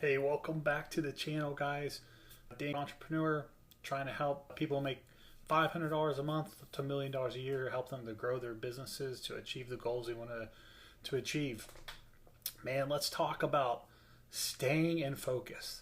Hey, welcome back to the channel, guys. Dang entrepreneur, trying to help people make $500 a month to $1 million a year, help them to grow their businesses to achieve the goals they want to achieve. Man, let's talk about staying in focus.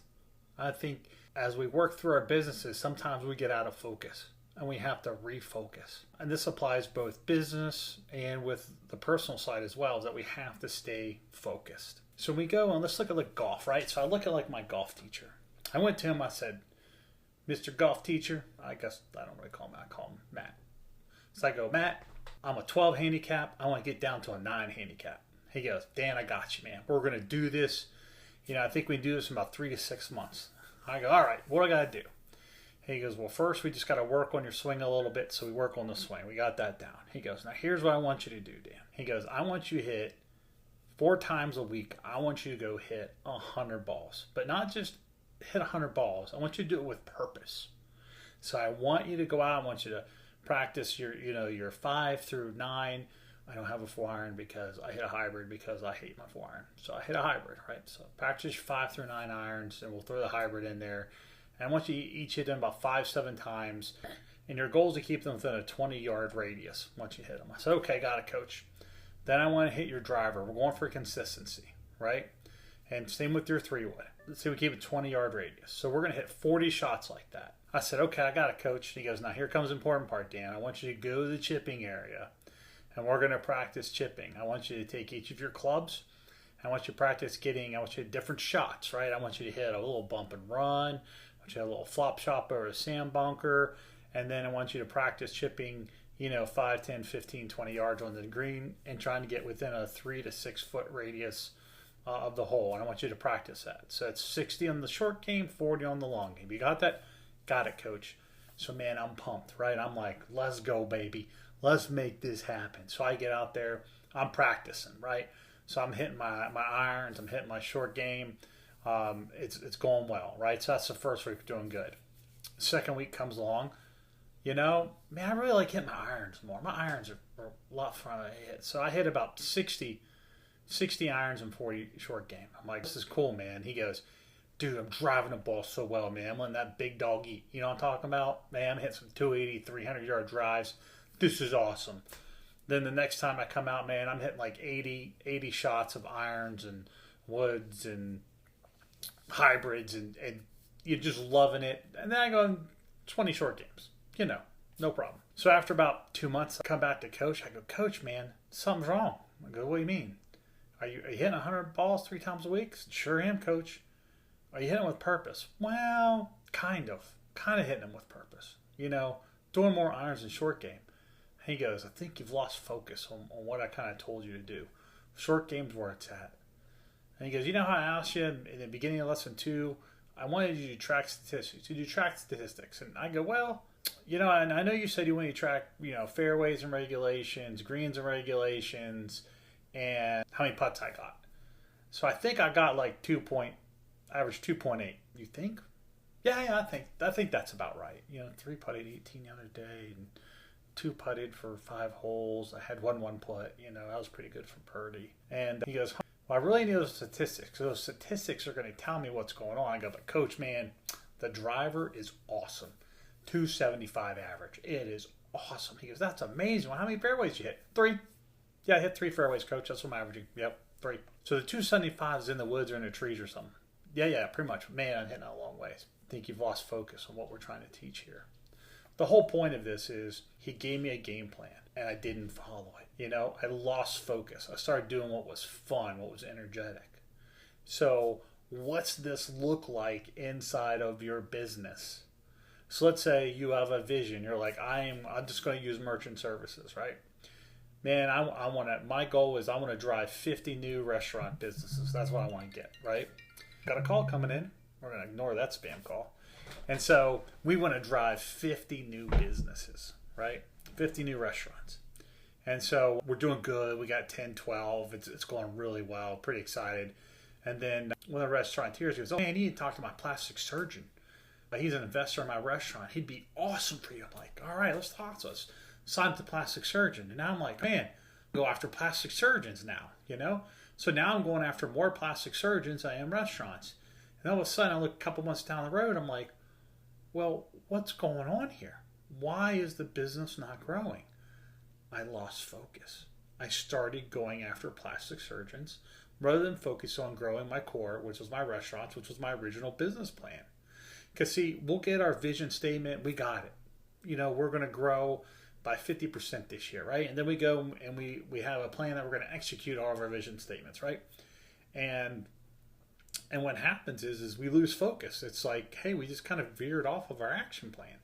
I think as we work through our businesses, sometimes we get out of focus and we have to refocus. And this applies both business and with the personal side as well, is that we have to stay focused. So we go and let's look at like golf, right? So I look at like my golf teacher. I went to him, I said, Mr. Golf Teacher, I guess I don't really call him, I call him Matt. So I go, Matt, I'm a 12 handicap. I want to get down to a 9 handicap. He goes, Dan, I got you, man. We're going to do this. I think we do this in about 3 to 6 months. I go, all right, what do I got to do? He goes, well, first we just got to work on your swing a little bit. So we work on the swing. We got that down. He goes, now here's what I want you to do, Dan. He goes, I want you to hit 4 times a week. I want you to go hit 100 balls, but not just hit 100 balls. I want you to do it with purpose. So I want you to go out. I want you to practice your 5 through 9. I don't have a 4-iron because I hit a hybrid because I hate my 4-iron. So I hit a hybrid, right? So practice 5 through 9 irons, and we'll throw the hybrid in there. And I want you to each hit them about 5-7 times. And your goal is to keep them within a 20-yard radius once you hit them. I said, okay, got it, coach. Then I want to hit your driver. We're going for consistency, right? And same with your 3-wood. Let's say we keep a 20-yard radius. So we're going to hit 40 shots like that. I said, okay, I got it, coach. And he goes, now here comes the important part, Dan. I want you to go to the chipping area, and we're going to practice chipping. I want you to take each of your clubs. I want you to practice I want you to different shots, right? I want you to hit a little bump and run. I want you to hit a little flop shot or a sand bunker. And then I want you to practice chipping 5, 10, 15, 20 yards on the green and trying to get within a 3 to 6 foot radius of the hole. And I want you to practice that. So it's 60 on the short game, 40 on the long game. You got that? Got it, coach. So, man, I'm pumped, right? I'm like, let's go, baby. Let's make this happen. So I get out there. I'm practicing, right? So I'm hitting my irons. I'm hitting my short game. It's going well, right? So that's the first week doing good. Second week comes along. Man, I really like hitting my irons more. My irons are a lot fun to hit. So I hit about 60 irons in 40 short game. I'm like, this is cool, man. He goes, dude, I'm driving the ball so well, man. I'm letting that big dog eat. You know what I'm talking about? Man, I'm hitting some 280, 300-yard drives. This is awesome. Then the next time I come out, man, I'm hitting like 80 shots of irons and woods and hybrids, and you're just loving it. And then I go in 20 short games. No problem. So after about 2 months, I come back to coach. I go, Coach, man, something's wrong. I go, what do you mean? Are you hitting 100 balls 3 times a week? Sure am, coach. Are you hitting with purpose? Well, kind of hitting them with purpose. Doing more irons in short game. He goes, I think you've lost focus on what I kind of told you to do. Short game's where it's at. And he goes, you know how I asked you in the beginning of lesson 2, I wanted you to track statistics. Did you track statistics? And I go, well, and I know you said you want to track, fairways and regulations, greens and regulations, and how many putts I got. So I think I got like average 2.8. You think? Yeah, I think that's about right. 3 putted 18 the other day, and 2 putted for 5 holes. I had 1 putt. That was pretty good for Purdy. And he goes, well, I really need those statistics. So those statistics are going to tell me what's going on. I go, but coach, man, the driver is awesome. 275 average. It is awesome. He goes, that's amazing. Well, how many fairways you hit? 3. Yeah, I hit 3 fairways, coach. That's what I'm averaging. Yep, 3. So the 275 is in the woods or in the trees or something. Yeah, pretty much. Man, I'm hitting a long ways. I think you've lost focus on what we're trying to teach here. The whole point of this is he gave me a game plan, and I didn't follow it. I lost focus. I started doing what was fun, what was energetic. So what's this look like inside of your business? So let's say you have a vision. You're like, I'm just going to use merchant services, right? Man, my goal is I want to drive 50 new restaurant businesses. That's what I want to get, right? Got a call coming in. We're going to ignore that spam call. And so we want to drive 50 new businesses, right? 50 new restaurants. And so we're doing good. We got 10, 12. It's going really well. Pretty excited. And then one of the restaurateurs goes, oh, man, you need to talk to my plastic surgeon. He's an investor in my restaurant. He'd be awesome for you. I'm like, all right, let's talk to us. Sign with the plastic surgeon. And now I'm like, man, go after plastic surgeons now, So now I'm going after more plastic surgeons than I am restaurants. And all of a sudden, I look a couple months down the road, I'm like, well, what's going on here? Why is the business not growing? I lost focus. I started going after plastic surgeons rather than focus on growing my core, which was my restaurants, which was my original business plan. Because, see, we'll get our vision statement. We got it. We're going to grow by 50% this year, right? And then we go and we have a plan that we're going to execute all of our vision statements, right? And what happens is we lose focus. It's like, hey, we just kind of veered off of our action plan,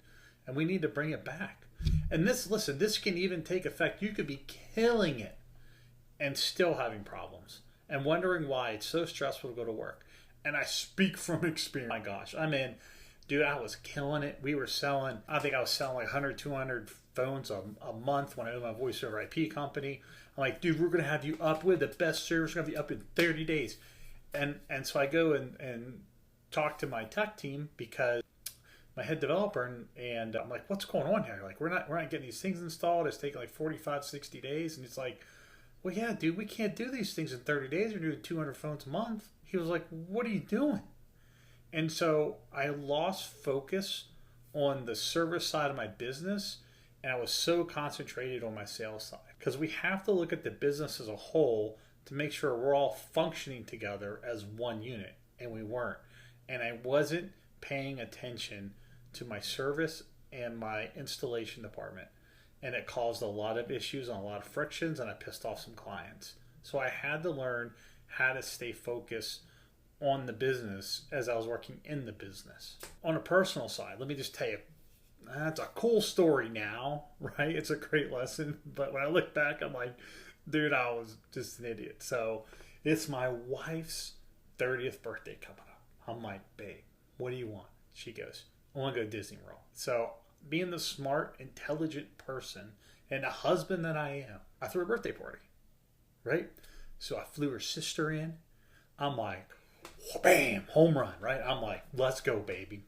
and we need to bring it back. And this can even take effect. You could be killing it and still having problems and wondering why it's so stressful to go to work. And I speak from experience. My gosh, dude, I was killing it. I think I was selling like 100, 200 phones a month when I owned my voice over IP company. I'm like, dude, we're going to have you up with the best service. We're going to have you up in 30 days. And so I go and talk to my tech team, because my head developer, and I'm like, what's going on here? Like, we're not getting these things installed. It's taking like 45, 60 days. And it's like, well, yeah, dude, we can't do these things in 30 days. We're doing 200 phones a month. He was like, what are you doing? And so I lost focus on the service side of my business, and I was so concentrated on my sales side. Because we have to look at the business as a whole to make sure we're all functioning together as one unit, and we weren't. And I wasn't paying attention to my service and my installation department, and it caused a lot of issues and a lot of frictions, and I pissed off some clients. So I had to learn how to stay focused on the business as I was working in the business. On a personal side, let me just tell you, that's a cool story now, right? It's a great lesson, but when I look back, I'm like, dude, I was just an idiot. So it's my wife's 30th birthday coming up. I'm like, babe, what do you want? She goes, I want to go to Disney World. So being the smart, intelligent person and the husband that I am, I threw a birthday party, right? So I flew her sister in. I'm like, bam, home run, right? I'm like, let's go, baby.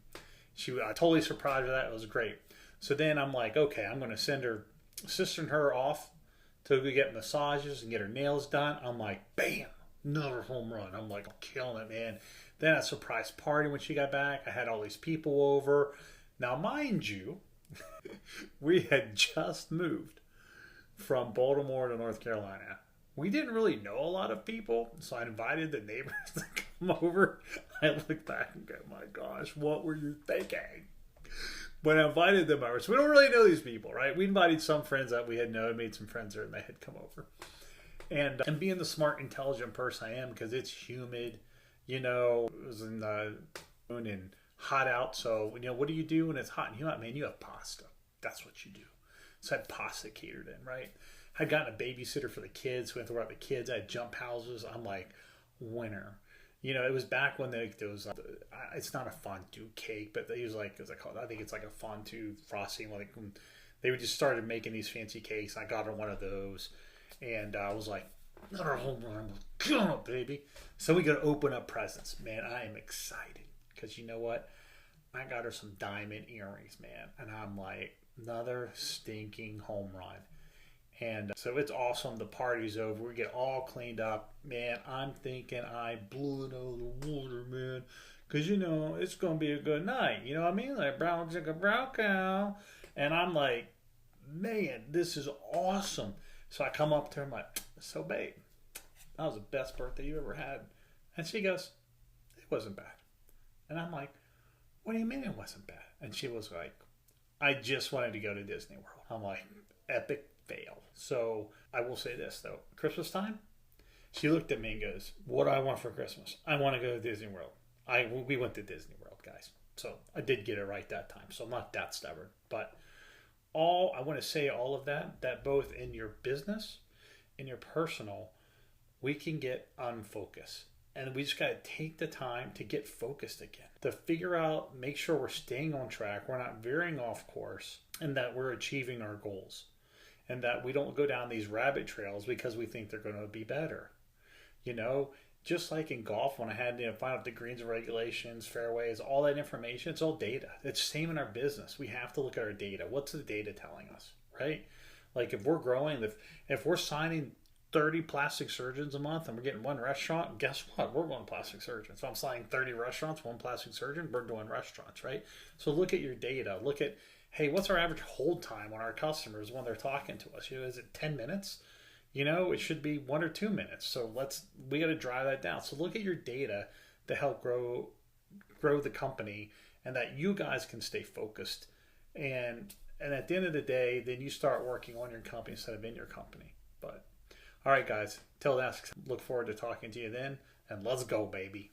I totally surprised her. That was great. So then I'm like, okay, I'm going to send her sister and her off to go get massages and get her nails done. I'm like, bam, another home run. I'm like, I'm killing it, man. Then a surprise party when she got back. I had all these people over. Now, mind you, we had just moved from Baltimore to North Carolina. We didn't really know a lot of people, so I invited the neighbors to come over. I look back and go, my gosh, what were you thinking? When I invited them over, so we don't really know these people, right? We invited some friends that we had known, made some friends there, and they had come over. And being the smart, intelligent person I am, because it's humid, it was in the moon and hot out. So, what do you do when it's hot and humid? Man, you have pasta. That's what you do. So I had pasta catered in, right? I'd gotten a babysitter for the kids. We had to worry about the kids. I had jump houses. I'm like, winner. It was back when there was, it's not a fondue cake, but they use I think it's like a fondue frosting. Like they just started making these fancy cakes. I got her one of those, and I was like, another home run, come on, baby. So we go to open up presents. Man, I am excited because you know what? I got her some diamond earrings, man, and I'm like, another stinking home run. And so it's awesome. The party's over. We get all cleaned up. Man, I'm thinking I blew it out of the water, man. Because, it's going to be a good night. You know what I mean? Like brown chicken, brown cow. And I'm like, man, this is awesome. So I come up to her. I'm like, so babe, that was the best birthday you ever had. And she goes, it wasn't bad. And I'm like, what do you mean it wasn't bad? And she was like, I just wanted to go to Disney World. I'm like, epic fail. So I will say this though, Christmas time, she looked at me and goes, what do I want for Christmas? I want to go to Disney World. We went to Disney World, guys. So I did get it right that time. So I'm not that stubborn. But I want to say all of that both in your business, in your personal, we can get unfocused. And we just got to take the time to get focused again. To figure out, make sure we're staying on track, we're not veering off course, and that we're achieving our goals. And that we don't go down these rabbit trails because we think they're going to be better. Just like in golf, when I had to find out the greens and regulations, fairways, all that information, it's all data. It's the same in our business. We have to look at our data. What's the data telling us, right? Like if we're growing, if we're signing 30 plastic surgeons a month and we're getting one restaurant, guess what? We're one plastic surgeon. So I'm saying 30 restaurants, one plastic surgeon, we're doing restaurants, right? So look at your data. Look at, hey, what's our average hold time on our customers when they're talking to us? Is it 10 minutes? It should be 1 or 2 minutes. So we got to drive that down. So look at your data to help grow the company, and that you guys can stay focused. And at the end of the day, then you start working on your company instead of in your company. But all right, guys, till then, look forward to talking to you then, and let's go, baby.